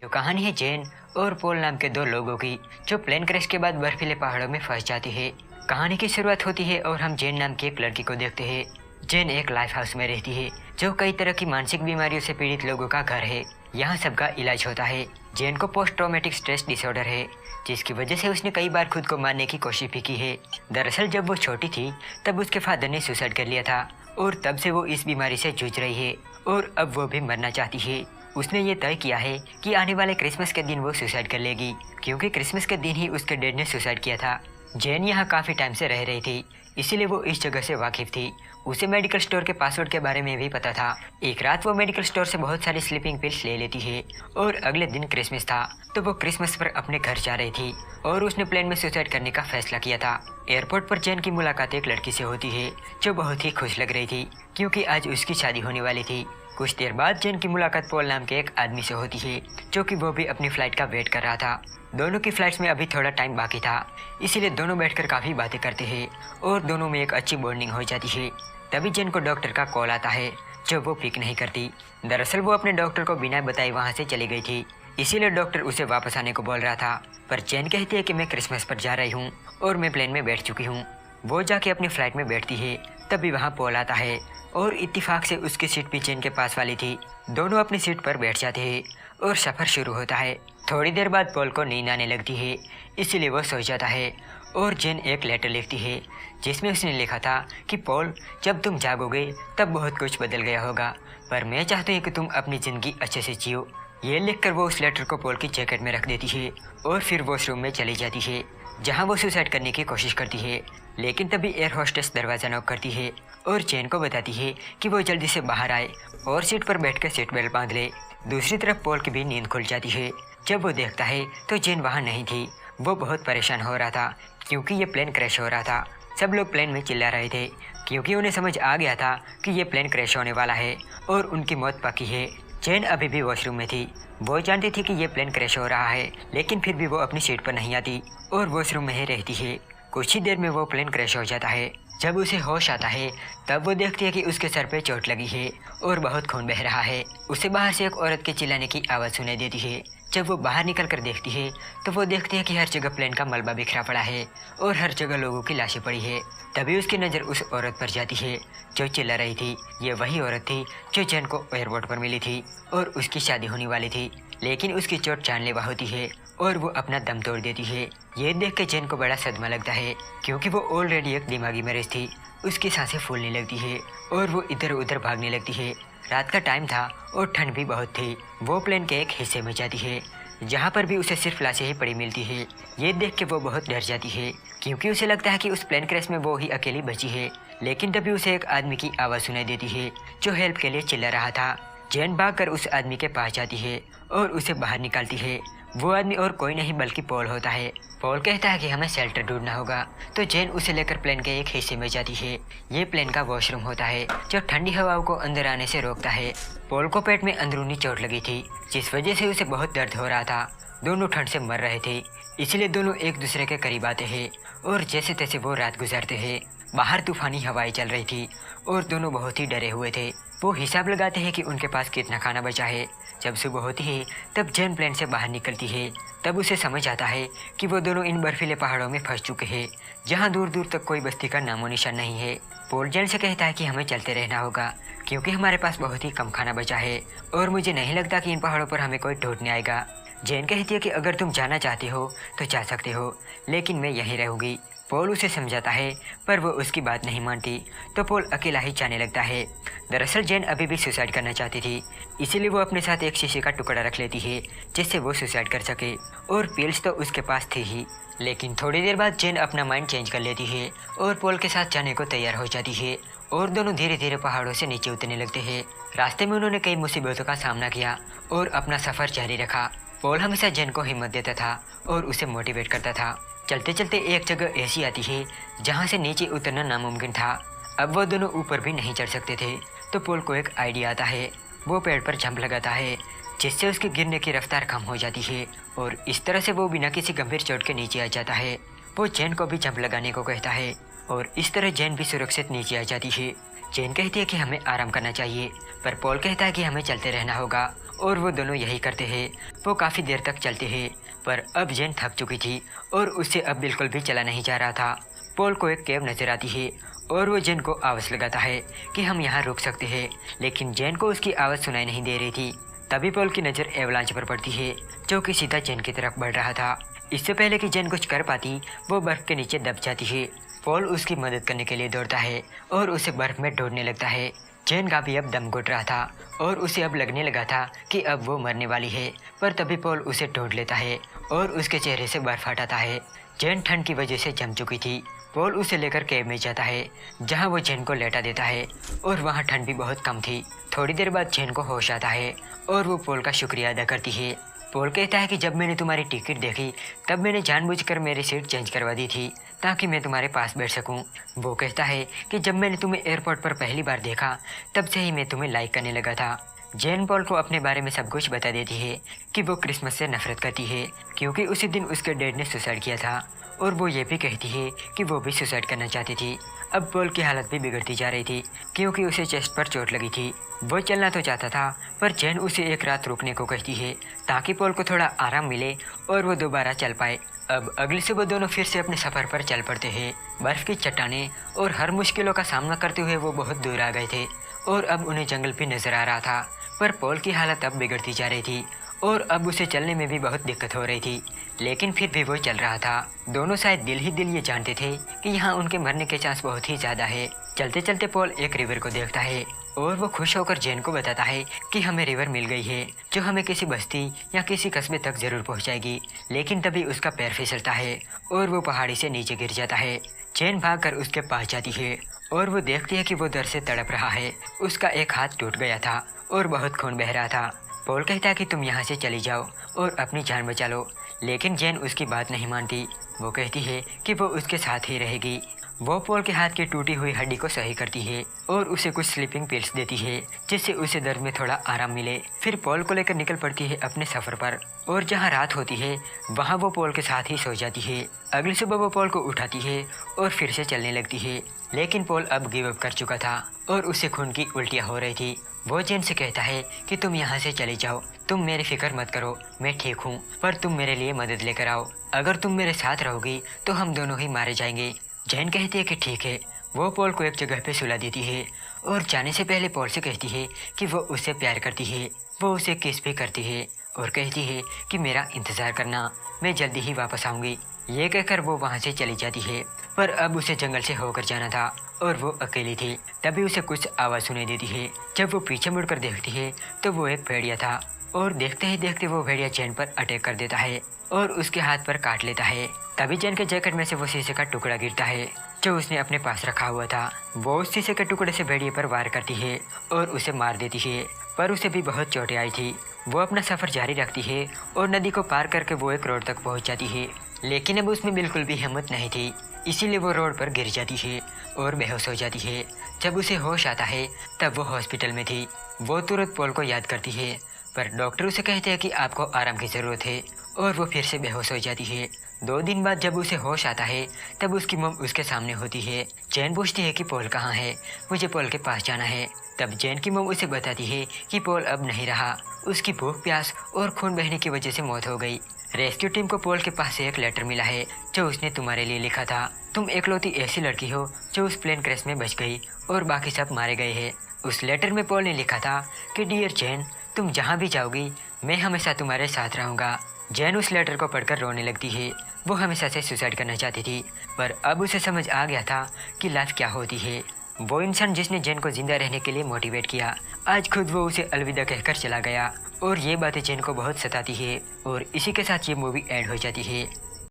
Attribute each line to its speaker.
Speaker 1: जो कहानी है जेन और पोल नाम के दो लोगों की, जो प्लेन क्रैश के बाद बर्फीले पहाड़ों में फंस जाती है। कहानी की शुरुआत होती है और हम जेन नाम की एक लड़की को देखते हैं। जेन एक लाइफ हाउस में रहती है जो कई तरह की मानसिक बीमारियों से पीड़ित लोगों का घर है। यहाँ सबका इलाज होता है। जेन को पोस्ट ट्रॉमेटिक स्ट्रेस डिसऑर्डर है, जिसकी वजह से उसने कई बार खुद को मारने की कोशिश भी की है। दरअसल जब वो छोटी थी तब उसके फादर ने सुसाइड कर लिया था और तब से वो इस बीमारी से जूझ रही है और अब वो भी मरना चाहती है। उसने ये तय किया है कि आने वाले क्रिसमस के दिन वो सुसाइड कर लेगी, क्योंकि क्रिसमस के दिन ही उसके डैड ने सुसाइड किया था। जेन यहाँ काफ़ी टाइम से रह रही थी, इसीलिए वो इस जगह से वाकिफ थी। उसे मेडिकल स्टोर के पासवर्ड के बारे में भी पता था। एक रात वो मेडिकल स्टोर से बहुत सारी स्लीपिंग पिल्स ले लेती है और अगले दिन क्रिसमस था, तो वो क्रिसमस पर अपने घर जा रही थी और उसने प्लेन में सुसाइड करने का फैसला किया था। एयरपोर्ट पर जेन की मुलाकात एक लड़की से होती है जो बहुत ही खुश लग रही थी, क्योंकि आज उसकी शादी होने वाली थी। कुछ देर बाद जेन की मुलाकात पॉल नाम के एक आदमी से होती है, जो कि वो भी अपनी फ्लाइट का वेट कर रहा था। दोनों की फ्लाइट्स में अभी थोड़ा टाइम बाकी था, इसीलिए दोनों बैठकर काफ़ी बातें करते हैं और दोनों में एक अच्छी बॉन्डिंग हो जाती है। तभी जेन को डॉक्टर का कॉल आता है, जो वो पिक नहीं करती। दरअसल वो अपने डॉक्टर को बिना बताए वहाँ से चली गई थी, इसीलिए डॉक्टर उसे वापस आने को बोल रहा था। पर जेन कहती है कि मैं क्रिसमस पर जा रही हूँ और मैं प्लेन में बैठ चुकी हूँ। वो जाके अपनी फ्लाइट में बैठती है, तभी वहाँ पॉल आता है और इत्तेफाक से उसकी सीट भी जेन के पास वाली थी। दोनों अपनी सीट पर बैठ जाते हैं और सफ़र शुरू होता है। थोड़ी देर बाद पॉल को नींद आने लगती है, इसीलिए वो सो जाता है और जेन एक लेटर लिखती है जिसमें उसने लिखा था कि पॉल, जब तुम जागोगे तब बहुत कुछ बदल गया होगा, पर मैं चाहती हूँ कि तुम अपनी ज़िंदगी अच्छे से जियो। ये लिखकर वो उस लेटर को पॉल की जैकेट में रख देती है और फिर वॉशरूम में चली जाती है, जहाँ वो सुसाइड करने की कोशिश करती है। लेकिन तभी एयर होस्टेस दरवाज़ा नॉक करती है और जेन को बताती है कि वो जल्दी से बाहर आए और सीट पर बैठकर सीट बेल्ट बांध ले। दूसरी तरफ पॉल की भी नींद खुल जाती है। जब वो देखता है तो जेन वहाँ नहीं थी। वो बहुत परेशान हो रहा था, क्योंकि ये प्लेन क्रैश हो रहा था। सब लोग प्लेन में चिल्ला रहे थे, क्योंकि उन्हें समझ आ गया था कि ये प्लेन क्रैश होने वाला है और उनकी मौत पक्की है। जेन अभी भी वॉशरूम में थी। वो जानती थी कि ये प्लेन क्रैश हो रहा है, लेकिन फिर भी वो अपनी सीट पर नहीं आती और वॉशरूम में ही रहती है। कुछ ही देर में वो प्लेन क्रैश हो जाता है। जब उसे होश आता है तब वो देखती है कि उसके सर पे चोट लगी है और बहुत खून बह रहा है। उसे बाहर से एक औरत के चिल्लाने की आवाज़ सुनाई देती है। जब वो बाहर निकल कर देखती है तो वो देखती है कि हर जगह प्लेन का मलबा बिखरा पड़ा है और हर जगह लोगों की लाशें पड़ी है। तभी उसकी नज़र उस औरत पर जाती है जो चिल्ला रही थी। ये वही औरत थी जो जेन को एयरपोर्ट पर मिली थी और उसकी शादी होने वाली थी, लेकिन उसकी चोट जानलेवा होती है और वो अपना दम तोड़ देती है। ये देख के जेन को बड़ा सदमा लगता है, क्योंकि वो ऑलरेडी एक दिमागी मरीज थी। उसकी सांसें फूलने लगती है और वो इधर उधर भागने लगती है। रात का टाइम था और ठंड भी बहुत थी। वो प्लेन के एक हिस्से में जाती है जहाँ पर भी उसे सिर्फ लाशें ही पड़ी मिलती है। ये देख के वो बहुत डर जाती है, क्योंकि उसे लगता है कि उस प्लेन क्रैश में वो ही अकेली बची है। लेकिन तभी उसे एक आदमी की आवाज़ सुनाई देती है जो हेल्प के लिए चिल्ला रहा था। जेन भागकर उस आदमी के पास जाती है और उसे बाहर निकालती है। वो आदमी और कोई नहीं बल्कि पॉल होता है। पॉल कहता है कि हमें शेल्टर ढूंढना होगा, तो जेन उसे लेकर प्लेन के एक हिस्से में जाती है। ये प्लेन का वॉशरूम होता है जो ठंडी हवाओं को अंदर आने से रोकता है। पॉल को पेट में अंदरूनी चोट लगी थी, जिस वजह से उसे बहुत दर्द हो रहा था। दोनों ठंड से मर रहे थे, इसलिए दोनों एक दूसरे के करीब आते हैं और जैसे तैसे वो रात गुजारते हैं। बाहर तूफानी हवाएं चल रही थी और दोनों बहुत ही डरे हुए थे। वो हिसाब लगाते हैं कि उनके पास कितना खाना बचा है। जब सुबह होती है तब जेन प्लेन से बाहर निकलती है। तब उसे समझ आता है कि वो दोनों इन बर्फीले पहाड़ों में फंस चुके हैं, जहाँ दूर दूर तक कोई बस्ती का नामो निशान नहीं है। पॉल जेन से कहता है कि हमें चलते रहना होगा, क्योंकि हमारे पास बहुत ही कम खाना बचा है और मुझे नहीं लगता कि इन पहाड़ों पर हमें कोई ढूंढने आएगा। जेन कहती है कि अगर तुम जाना चाहते हो तो जा सकते हो, लेकिन मैं यहीं रहूँगी। पॉल उसे समझाता है, पर वो उसकी बात नहीं मानती, तो पॉल अकेला ही जाने लगता है। दरअसल जेन अभी भी सुसाइड करना चाहती थी, इसीलिए वो अपने साथ एक शीशे का टुकड़ा रख लेती है जिससे वो सुसाइड कर सके, और पिल्स तो उसके पास थी ही। लेकिन थोड़ी देर बाद जेन अपना माइंड चेंज कर लेती है और पॉल के साथ जाने को तैयार हो जाती है और दोनों धीरे धीरे पहाड़ों से नीचे उतरने लगते हैं। रास्ते में उन्होंने कई मुसीबतों का सामना किया और अपना सफ़र जारी रखा। पॉल हमेशा जेन को हिम्मत देता था और उसे मोटिवेट करता था। चलते चलते एक जगह ऐसी आती है जहाँ से नीचे उतरना नामुमकिन था। अब वो दोनों ऊपर भी नहीं चढ़ सकते थे, तो पॉल को एक आइडिया आता है। वो पेड़ पर जंप लगाता है, जिससे उसके गिरने की रफ्तार कम हो जाती है और इस तरह से वो बिना किसी गंभीर चोट के नीचे आ जाता है। वो जेन को भी जंप लगाने को कहता है और इस तरह जेन भी सुरक्षित नीचे आ जाती है। जेन कहती है कि हमें आराम करना चाहिए, पर पॉल कहता है कि हमें चलते रहना होगा और वो दोनों यही करते हैं। वो काफ़ी देर तक चलते हैं, पर अब जेन थक चुकी थी और उससे अब बिल्कुल भी चला नहीं जा रहा था। पॉल को एक कैब नजर आती है और वो जेन को आवाज़ लगाता है कि हम यहाँ रुक सकते हैं, लेकिन जेन को उसकी आवाज़ सुनाई नहीं दे रही थी। तभी पॉल की नज़र एवलांच पर पड़ती है जो कि सीधा जेन की तरफ बढ़ रहा था। इससे पहले कि जेन कुछ कर पाती वो बर्फ़ के नीचे दब जाती है। पॉल उसकी मदद करने के लिए दौड़ता है और उसे बर्फ़ में ढूंढने लगता है। जेन का भी अब दम घुट रहा था और उसे अब लगने लगा था कि अब वो मरने वाली है, पर तभी पॉल उसे ढूंढ लेता है और उसके चेहरे से बर्फ़ हटाता है। जेन ठंड की वजह से जम चुकी थी। पॉल उसे लेकर कैब में जाता है जहां वो जेन को लेटा देता है और वहां ठंड भी बहुत कम थी। थोड़ी देर बाद जेन को होश आता है और वो पॉल का शुक्रिया अदा करती है। पॉल कहता है कि जब मैंने तुम्हारी टिकट देखी तब मैंने जानबूझकर मेरी सीट चेंज करवा दी थी ताकि मैं तुम्हारे पास बैठ सकूं। वो कहता है कि जब मैंने तुम्हें एयरपोर्ट पर पहली बार देखा तब से ही मैं तुम्हें लाइक करने लगा था। जेन पॉल को अपने बारे में सब कुछ बता देती है कि वो क्रिसमस से नफरत करती है क्योंकि उसी दिन उसके डैड ने सुसाइड किया था, और वो ये भी कहती है कि वो भी सुसाइड करना चाहती थी। अब पॉल की हालत भी बिगड़ती जा रही थी क्योंकि उसे चेस्ट पर चोट लगी थी। वो चलना तो चाहता था, पर जेन उसे एक रात रुकने को कहती है ताकि पॉल को थोड़ा आराम मिले और वो दोबारा चल पाए। अब अगली सुबह दोनों फिर से अपने सफ़र पर चल पड़ते हैं। बर्फ़ की चट्टानें और हर मुश्किलों का सामना करते हुए वो बहुत दूर आ गए थे और अब उन्हें जंगल भी नज़र आ रहा था। पर पॉल की हालत अब बिगड़ती जा रही थी और अब उसे चलने में भी बहुत दिक्कत हो रही थी, लेकिन फिर भी वो चल रहा था। दोनों शायद दिल ही दिल ये जानते थे कि यहाँ उनके मरने के चांस बहुत ही ज़्यादा है। चलते चलते पॉल एक रिवर को देखता है और वो खुश होकर जेन को बताता है कि हमें रिवर मिल गई है जो हमें किसी बस्ती या किसी कस्बे तक ज़रूर पहुँचाएगी। लेकिन तभी उसका पैर फिसलता है और वो पहाड़ी से नीचे गिर जाता है। जेन भागकर उसके पास जाती है और वो देखती है कि वो दर्द से तड़प रहा है। उसका एक हाथ टूट गया था और बहुत खून बह रहा था। पॉल कहता है कि तुम यहाँ से चली जाओ और अपनी जान बचा लो, लेकिन जेन उसकी बात नहीं मानती। वो कहती है कि वो उसके साथ ही रहेगी। वो पॉल के हाथ की टूटी हुई हड्डी को सही करती है और उसे कुछ स्लीपिंग पिल्स देती है जिससे उसे दर्द में थोड़ा आराम मिले। फिर पॉल को लेकर निकल पड़ती है अपने सफ़र पर, और जहाँ रात होती है वहाँ वो पॉल के साथ ही सो जाती है। अगली सुबह वो पॉल को उठाती है और फिर से चलने लगती है, लेकिन पॉल अब गिव अप कर चुका था और उसे खून की उल्टियाँ हो रही थी। वो जेन से कहता है कि तुम यहाँ से चले जाओ, तुम मेरी फिक्र मत करो, मैं ठीक हूँ, पर तुम मेरे लिए मदद लेकर आओ। अगर तुम मेरे साथ रहोगी तो हम दोनों ही मारे जाएंगे। जेन कहती है कि ठीक है। वो पॉल को एक जगह पे सुला देती है और जाने से पहले पॉल से कहती है कि वो उससे प्यार करती है। वो उसे किस भी करती है और कहती है कि मेरा इंतज़ार करना, मैं जल्दी ही वापस आऊँगी। ये कहकर वो वहाँ से चली जाती है, पर अब उसे जंगल से होकर जाना था और वो अकेली थी। तभी उसे कुछ आवाज़ सुनाई देती है। जब वो पीछे मुड़कर देखती है तो वो एक भेड़िया था, और देखते ही देखते वो भेड़िया जेन पर अटैक कर देता है और उसके हाथ पर काट लेता है। तभी जेन के जैकेट में से वो शीशे का टुकड़ा गिरता है जो उसने अपने पास रखा हुआ था। वो उस शीशे के टुकड़े से भेड़िए पर वार करती है और उसे मार देती है, पर उसे भी बहुत चोटें आई थी। वो अपना सफ़र जारी रखती है और नदी को पार करके वो एक रोड तक पहुंच जाती है, लेकिन अब उसमें बिल्कुल भी हिम्मत नहीं थी, इसीलिए वो रोड पर गिर जाती है और बेहोश हो जाती है। जब उसे होश आता है तब वो हॉस्पिटल में थी। वो तुरंत पॉल को याद करती है, पर डॉक्टर उसे कहते हैं कि आपको आराम की ज़रूरत है, और वो फिर से बेहोश हो जाती है। 2 दिन बाद जब उसे होश आता है तब उसकी मम उसके सामने होती है। जेन पूछती है कि पॉल कहाँ है, मुझे पॉल के पास जाना है। तब जेन की मम उसे बताती है कि पॉल अब नहीं रहा, उसकी भूख प्यास और खून बहने की वजह से मौत हो गई। रेस्क्यू टीम को पॉल के पास से एक लेटर मिला है जो उसने तुम्हारे लिए लिखा था। तुम एकलौती ऐसी लड़की हो जो उस प्लेन क्रैश में बच गई और बाकी सब मारे गए हैं। उस लेटर में पॉल ने लिखा था कि डियर जेन, तुम जहाँ भी जाओगी मैं हमेशा तुम्हारे साथ रहूँगा। जेन उस लेटर को पढ़कर रोने लगती है। वो हमेशा से सुसाइड करना चाहती थी, पर अब उसे समझ आ गया था कि लाइफ क्या होती है। वो इंसान जिसने जेन को जिंदा रहने के लिए मोटिवेट किया, आज खुद वो उसे अलविदा कहकर चला गया, और ये बातें जेन को बहुत सताती है। और इसी के साथ ये मूवी एंड हो जाती है।